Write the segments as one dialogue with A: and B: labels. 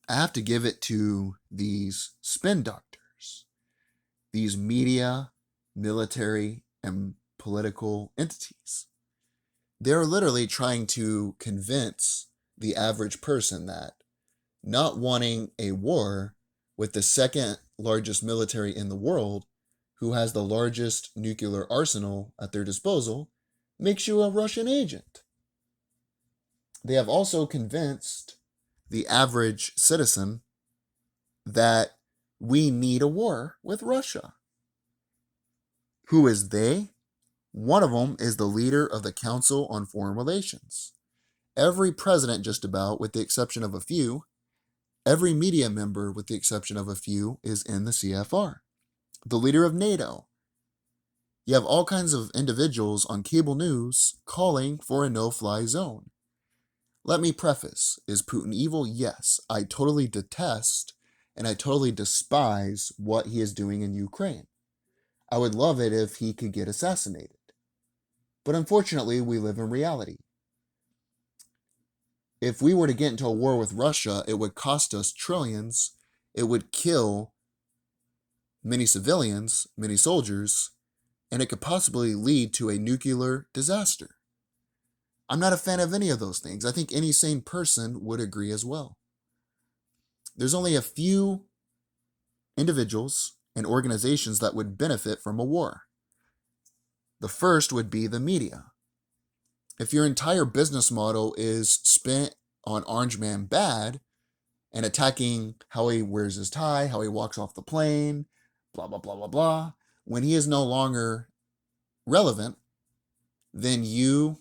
A: I have to give it to these spin doctors, these media, military, and political entities. They're literally trying to convince the average person that not wanting a war with the second largest military in the world, who has the largest nuclear arsenal at their disposal, makes you a Russian agent. They have also convinced the average citizen that we need a war with Russia. Who is they? One of them is the leader of the Council on Foreign Relations. Every president, just about, with the exception of a few, every media member, with the exception of a few, is in the CFR. The leader of NATO. You have all kinds of individuals on cable news calling for a no-fly zone. Let me preface, is Putin evil? Yes. I totally detest and I totally despise what he is doing in Ukraine. I would love it if he could get assassinated. But unfortunately, we live in reality. If we were to get into a war with Russia, it would cost us trillions. It would kill many civilians, many soldiers, and it could possibly lead to a nuclear disaster. I'm not a fan of any of those things. I think any sane person would agree as well. There's only a few individuals and organizations that would benefit from a war. The first would be the media. If your entire business model is spent on Orange Man bad and attacking how he wears his tie, how he walks off the plane, blah, blah, blah, blah, blah, when he is no longer relevant, then you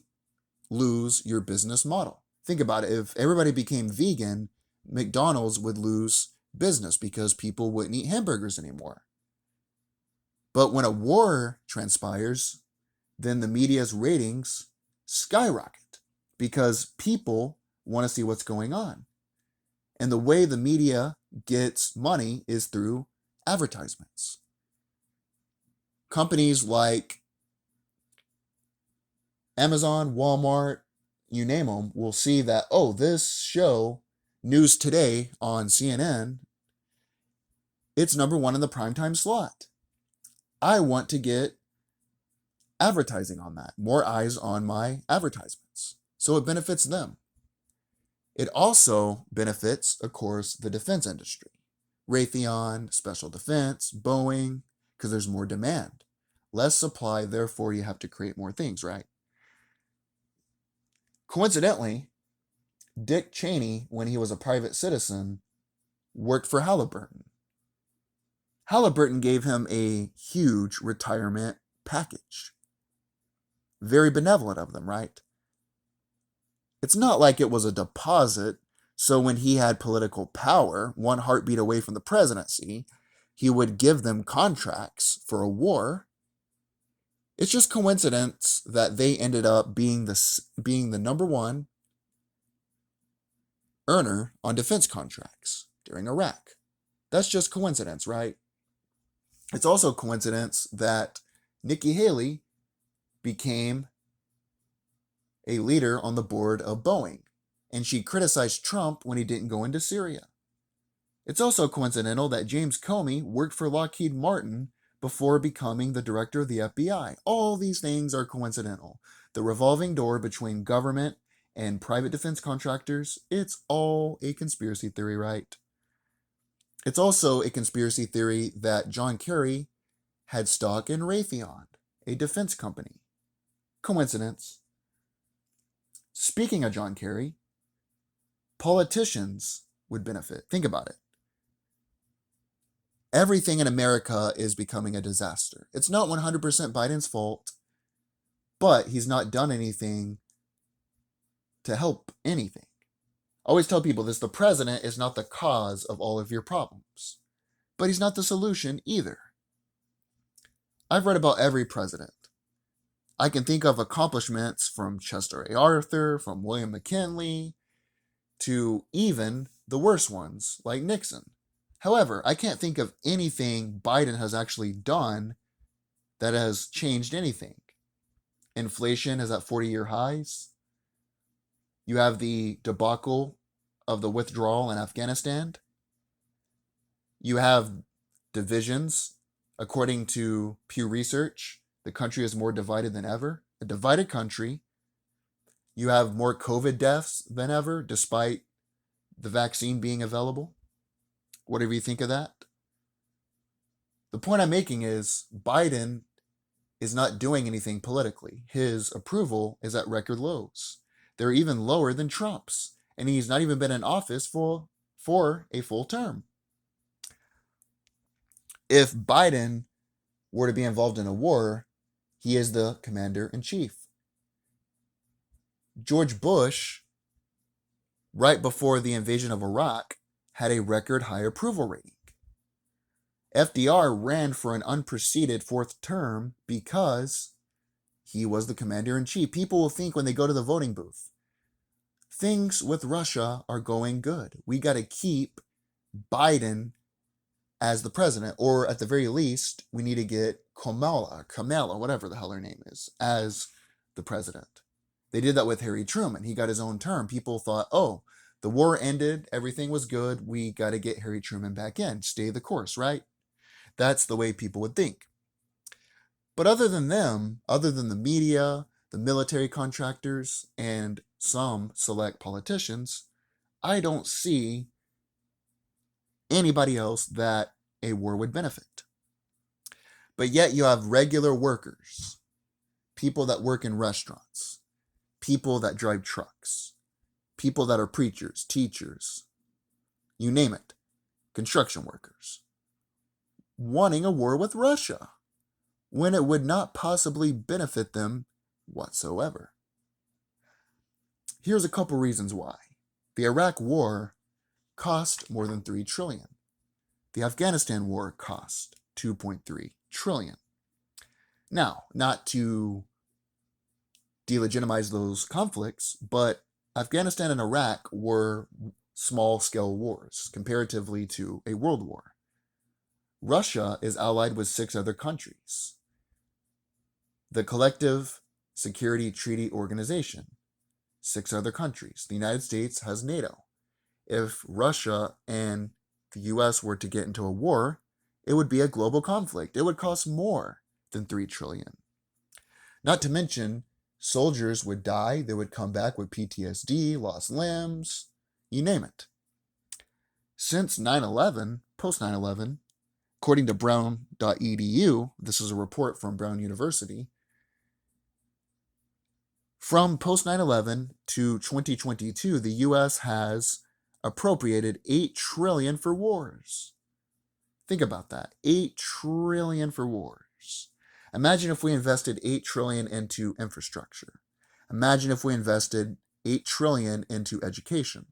A: lose your business model. Think about it. If everybody became vegan, McDonald's would lose business because people wouldn't eat hamburgers anymore. But when a war transpires, then the media's ratings skyrocket because people want to see what's going on. And the way the media gets money is through advertisements. Companies like Amazon, Walmart, you name them, will see that, oh, this show, News Today on CNN, it's number one in the primetime slot. I want to get advertising on that, more eyes on my advertisements. So it benefits them. It also benefits, of course, the defense industry. Raytheon, Special Defense, Boeing, because there's more demand. Less supply, therefore you have to create more things, right? Coincidentally, Dick Cheney, when he was a private citizen, worked for Halliburton. Halliburton gave him a huge retirement package. Very benevolent of them, right? It's not like it was a deposit, so when he had political power, one heartbeat away from the presidency, he would give them contracts for a war. It's just coincidence that they ended up being the number one earner on defense contracts during Iraq. That's just coincidence, right? It's also coincidence that Nikki Haley became a leader on the board of Boeing, and she criticized Trump when he didn't go into Syria. It's also coincidental that James Comey worked for Lockheed Martin before becoming the director of the FBI. All these things are coincidental. The revolving door between government and private defense contractors, it's all a conspiracy theory, right? It's also a conspiracy theory that John Kerry had stock in Raytheon, a defense company. Coincidence? Speaking of John Kerry, politicians would benefit. Think about it. Everything in America is becoming a disaster. It's not 100% Biden's fault, but he's not done anything to help anything. I always tell people this: the president is not the cause of all of your problems, but he's not the solution either. I've read about every president. I can think of accomplishments from Chester A. Arthur, from William McKinley, to even the worst ones like Nixon. However, I can't think of anything Biden has actually done that has changed anything. Inflation is at 40-year highs. You have the debacle of the withdrawal in Afghanistan, you have divisions. According to Pew Research, the country is more divided than ever. A divided country. You have more COVID deaths than ever, despite the vaccine being available. Whatever you think of that. The point I'm making is Biden is not doing anything politically. His approval is at record lows. They're even lower than Trump's, and he's not even been in office for a full term. If Biden were to be involved in a war, he is the commander-in-chief. George Bush, right before the invasion of Iraq, had a record high approval rating. FDR ran for an unpreceded fourth term because he was the commander-in-chief. People will think when they go to the voting booth, things with Russia are going good. We got to keep Biden as the president, or at the very least, we need to get Kamala, whatever the hell her name is, as the president. They did that with Harry Truman. He got his own term. People thought, oh, the war ended, everything was good, we got to get Harry Truman back in, stay the course, right? That's the way people would think. But other than them, other than the media, the military contractors, and some select politicians, I don't see anybody else that a war would benefit. But yet you have regular workers, people that work in restaurants, people that drive trucks, people that are preachers, teachers, you name it, construction workers, wanting a war with Russia when it would not possibly benefit them whatsoever. Here's a couple reasons why. The Iraq War cost more than $3 trillion. The Afghanistan War cost $2.3 trillion. Now, not to delegitimize those conflicts, but Afghanistan and Iraq were small-scale wars comparatively to a world war. Russia is allied with 6 other countries. The Collective Security Treaty Organization, 6 other countries. The United States has NATO. If Russia and the US were to get into a war, it would be a global conflict. It would cost more than $3 trillion. Not to mention, soldiers would die. They would come back with PTSD, lost limbs, you name it. Since 9/11, post 9/11, according to brown.edu, this is a report from Brown University, from post 9/11 to 2022, the U.S. has appropriated $8 trillion for wars. Think about that, $8 trillion for wars. Imagine if we invested $8 trillion into infrastructure. Imagine if we invested $8 trillion into education.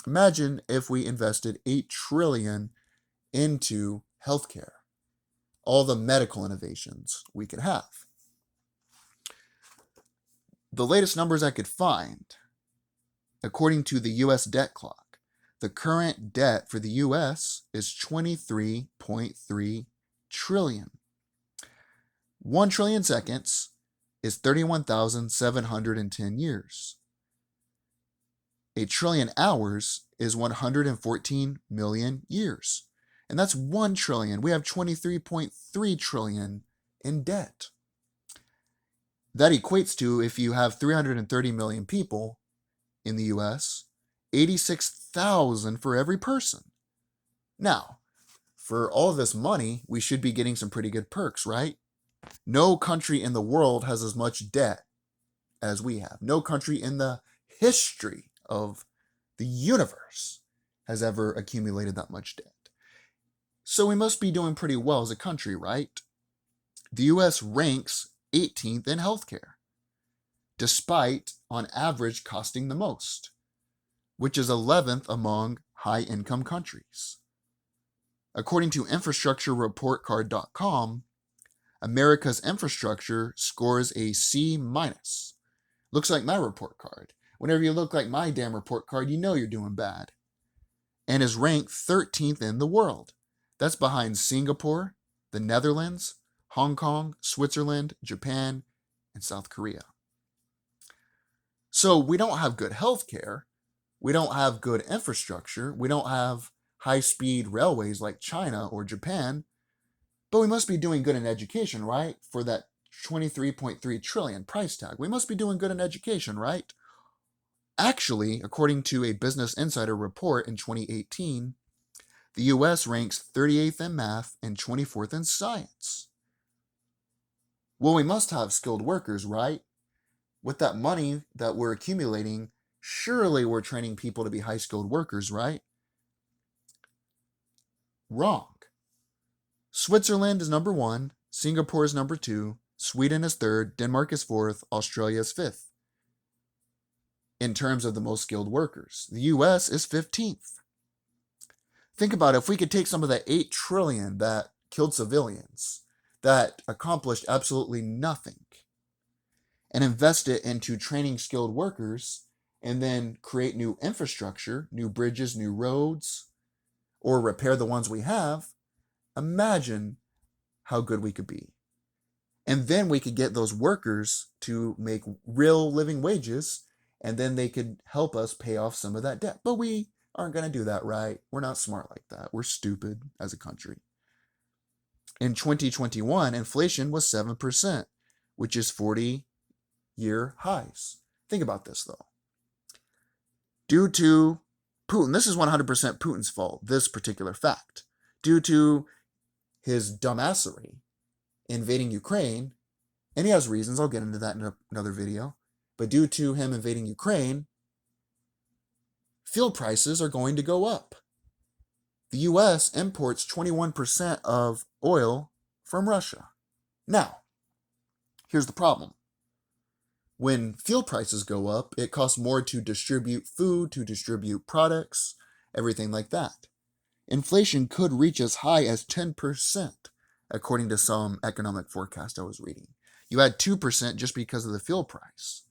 A: Imagine if we invested $8 trillion into healthcare, all the medical innovations we could have. The latest numbers I could find, according to the U.S. debt clock, the current debt for the U.S. is $23.3 trillion. 1 trillion seconds is 31,710 years. A trillion hours is 114 million years. And that's 1 trillion. We have 23.3 trillion in debt. That equates to, if you have 330 million people in the US, 86,000 for every person. Now, for all this money, we should be getting some pretty good perks, right? No country in the world has as much debt as we have. No country in the history of the universe has ever accumulated that much debt. So we must be doing pretty well as a country, right? The US ranks 18th in healthcare, despite on average costing the most, which is 11th among high-income countries. According to infrastructurereportcard.com, America's infrastructure scores a C-. Looks like my report card. Whenever you look like my damn report card, you know you're doing bad. And is ranked 13th in the world. That's behind Singapore, the Netherlands, Hong Kong, Switzerland, Japan, and South Korea. So we don't have good health care, We don't have good infrastructure. We don't have high-speed railways like China or Japan, but we must be doing good in education, right? For that 23.3 trillion price tag. We must be doing good in education, right? Actually, according to a Business Insider report in 2018, the US ranks 38th in math and 24th in science. Well, we must have skilled workers, right? With that money that we're accumulating, surely we're training people to be high skilled workers, right? Wrong. Switzerland is number 1, Singapore is number 2, Sweden is 3rd, Denmark is 4th, Australia is 5th. In terms of the most skilled workers, the US is 15th. Think about it, if we could take some of that 8 trillion that killed civilians, that accomplished absolutely nothing, and invest it into training skilled workers, and then create new infrastructure, new bridges, new roads, or repair the ones we have, imagine how good we could be. And then we could get those workers to make real living wages, and then they could help us pay off some of that debt. But we aren't going to do that, right? We're not smart like that. We're stupid as a country. In 2021, inflation was 7%, which is 40-year highs. Think about this, though. Due to Putin, this is 100% Putin's fault, this particular fact. Due to his dumbassery invading Ukraine, and he has reasons, I'll get into that in another video, but due to him invading Ukraine, fuel prices are going to go up. The US imports 21% of oil from Russia. Now, here's the problem. When fuel prices go up, it costs more to distribute food, to distribute products, everything like that. Inflation could reach as high as 10%, according to some economic forecast I was reading. You add 2% just because of the fuel price,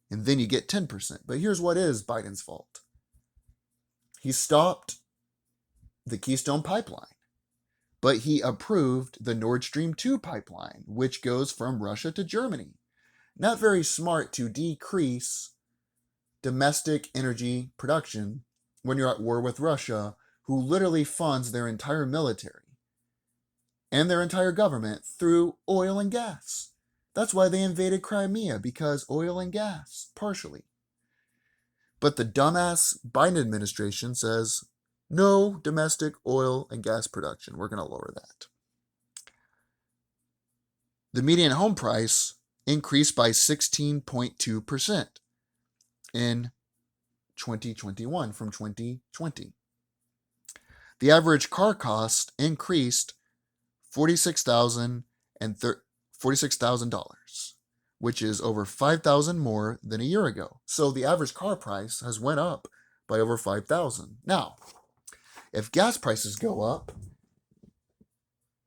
A: and then you get 10%. But here's what is Biden's fault. He stopped the Keystone Pipeline, but he approved the Nord Stream 2 pipeline, which goes from Russia to Germany. Not very smart to decrease domestic energy production when you're at war with Russia, who literally funds their entire military and their entire government through oil and gas. That's why they invaded Crimea, because oil and gas, partially. But the dumbass Biden administration says, no domestic oil and gas production. We're going to lower that. The median home price increased by 16.2% in 2021 from 2020. The average car cost increased $46,000, which is over $5,000 more than a year ago. So the average car price has went up by over $5,000. Now, if gas prices go up,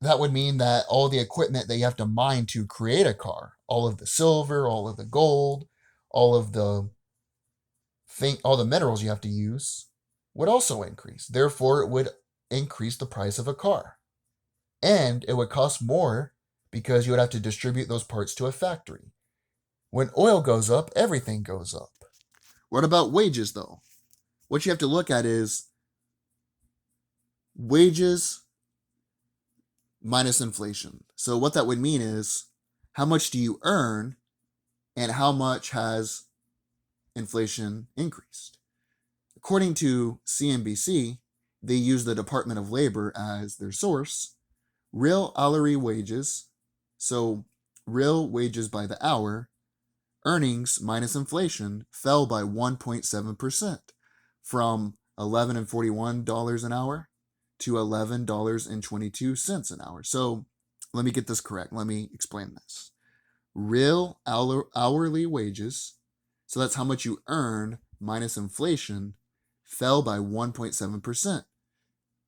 A: that would mean that all the equipment that you have to mine to create a car, all of the silver, all of the gold, all the minerals you have to use would also increase. Therefore, it would increase the price of a car. And it would cost more because you would have to distribute those parts to a factory. When oil goes up, everything goes up. What about wages, though? What you have to look at is wages minus inflation. So what that would mean is, how much do you earn and how much has inflation increased? According to CNBC, they use the Department of Labor as their source. Real hourly wages, so real wages by the hour, earnings minus inflation fell by 1.7% from $11.41 an hour to $11.22 an hour. So let me get this correct. Let me explain this. Real hourly wages, so that's how much you earn minus inflation, fell by 1.7%.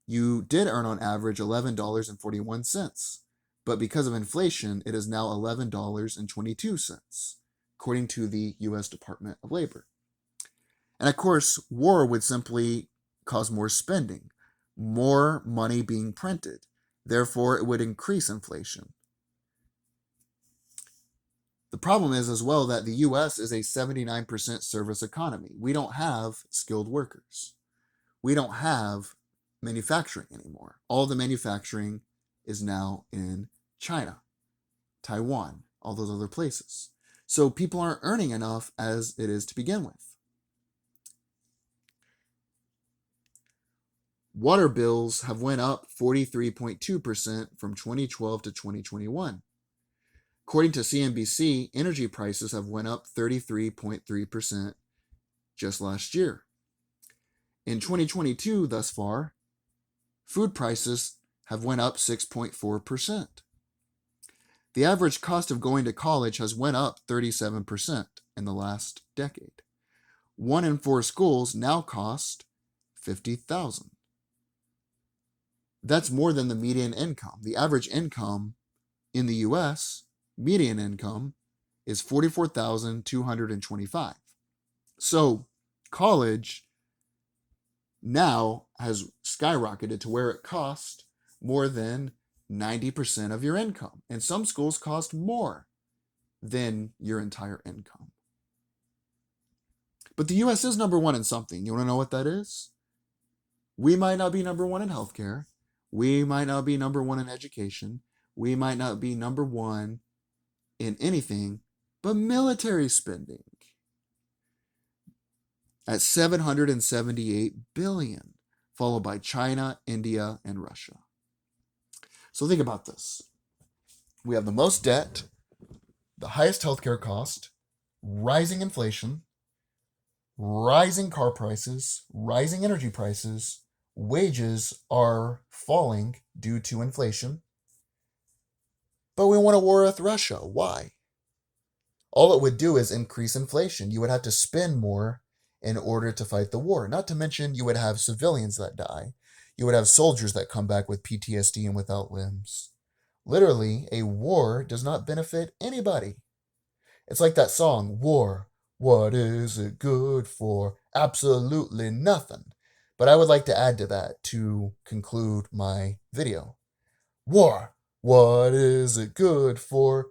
A: You did earn on average $11.41, but because of inflation, it is now $11.22, according to the US Department of Labor. And of course, war would simply cause more spending, more money being printed. Therefore, it would increase inflation. The problem is as well that the US is a 79% service economy. We don't have skilled workers. We don't have manufacturing anymore. All the manufacturing is now in China, Taiwan, all those other places. So people aren't earning enough as it is to begin with. Water bills have went up 43.2% from 2012 to 2021. According to CNBC, energy prices have went up 33.3% just last year. In 2022 thus far, food prices have went up 6.4%. The average cost of going to college has went up 37% in the last decade. 1 in 4 schools now cost $50,000. That's more than the median income. The average income in the US, median income, is $44,225. So college now has skyrocketed to where it costs more than 90% of your income. And some schools cost more than your entire income. But the US is number one in something. You want to know what that is? We might not be number one in healthcare. We might not be number one in education. We might not be number one in anything but military spending at $778 billion, followed by China, India, and Russia. So think about this. We have the most debt, the highest healthcare cost, rising inflation, rising car prices, rising energy prices, wages are falling due to inflation. But we want a war with Russia. Why? All it would do is increase inflation. You would have to spend more in order to fight the war. Not to mention, you would have civilians that die. You would have soldiers that come back with PTSD and without limbs. Literally, a war does not benefit anybody. It's like that song, War, what is it good for? Absolutely nothing. But I would like to add to that to conclude my video. War, what is it good for?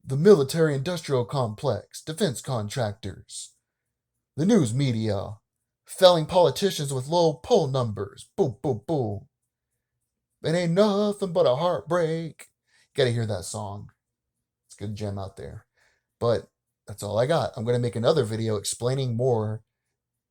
A: The military-industrial complex, defense contractors, the news media, felling politicians with low poll numbers. Boo, boo, boo. It ain't nothing but a heartbreak. You gotta hear that song. It's a good gem out there. But that's all I got. I'm going to make another video explaining more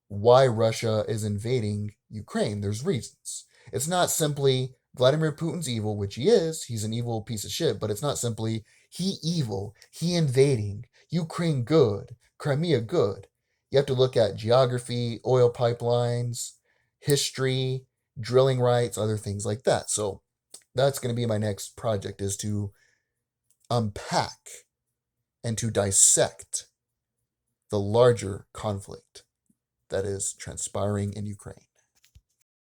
A: why Russia is invading Ukraine. There's reasons. It's not simply Vladimir Putin's evil, which he is. He's an evil piece of shit. But it's not simply he evil, he invading, Ukraine good, Crimea good. You have to look at geography, oil pipelines, history, drilling rights, other things like that. So that's going to be my next project, is to unpack and to dissect the larger conflict that is transpiring in Ukraine.